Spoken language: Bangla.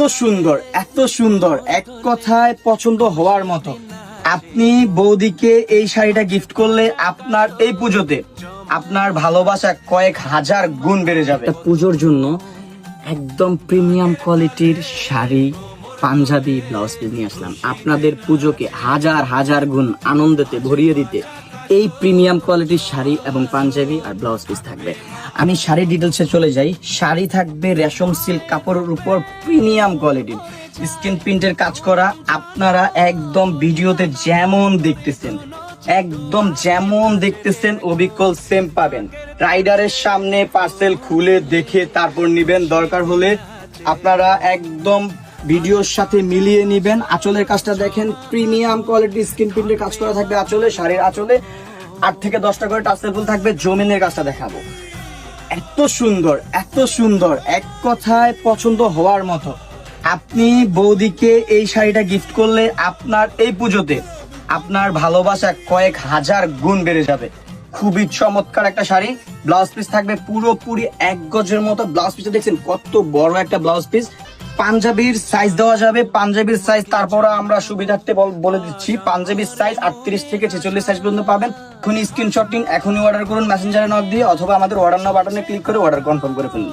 এত সুন্দর এক কথায় পছন্দ হওয়ার মতো। আপনি বৌদিকে এই শাড়িটা গিফট করলে আপনার এই পুজোতে আপনার ভালোবাসা কয়েক হাজার গুণ বেড়ে যাবে। পুজোর জন্য একদম প্রিমিয়াম কোয়ালিটির শাড়ি, পাঞ্জাবি, ব্লাউজ পিস নিয়ে আসলাম আপনাদের পুজোকে হাজার হাজার গুণ আনন্দতে ভরিয়ে দিতে। এই প্রিমিয়াম কোয়ালিটির শাড়ি এবং পাঞ্জাবি আর ব্লাউজ পিস থাকবে। আমি শাড়ি ডিটেলসে চলে যাই। শাড়ি থাকবে রেশম সিল্ক কাপড়ের উপর প্রিমিয়াম কোয়ালিটির স্ক্রিন প্রিন্টের কাজ করা। আপনারা একদম ভিডিওতে যেমন দেখতেছেন অবিকল সেম পাবেন। রাইডারের সামনে পার্সেল খুলে দেখে তারপর নিবেন। দরকার হলে আপনারা একদম ভিডিওর সাথে মিলিয়ে নিবেন। আঁচলের কাজটা দেখেন, প্রিমিয়াম কোয়ালিটির স্ক্রিন প্রিন্টের কাজ করা থাকবে আঁচলে। শাড়ির আঁচলে 8 থেকে 10টা করে টাসেল ফুল থাকবে। জমিনের কাজটা দেখাবো। এত সুন্দর এক কথায় পছন্দ হওয়ার মতো। আপনি বৌদিকে এই শাড়িটা গিফট করলে আপনার এই পুজোতে আপনার ভালোবাসা কয়েক হাজার গুণ বেড়ে যাবে। খুবই চমৎকার একটা শাড়ি। ব্লাউজ পিস থাকবে পুরোপুরি 1 গজের মতো। ব্লাউজ পিসটা দেখছেন কত বড় একটা ব্লাউজ পিস। পাঞ্জাবির সাইজ দেওয়া যাবে। পাঞ্জাবির সাইজ তারপর আমরা সুবিধার্থে বলে দিচ্ছি, পাঞ্জাবির সাইজ 38 থেকে 46 সাইজ পর্যন্ত পাবেন। এখনই স্ক্রিনশট নিন, এখনই অর্ডার করুন মেসেঞ্জারে নক দিয়ে, অথবা আমাদের অর্ডার নাও বাটনে ক্লিক করে অর্ডার কনফার্ম করে ফেলুন।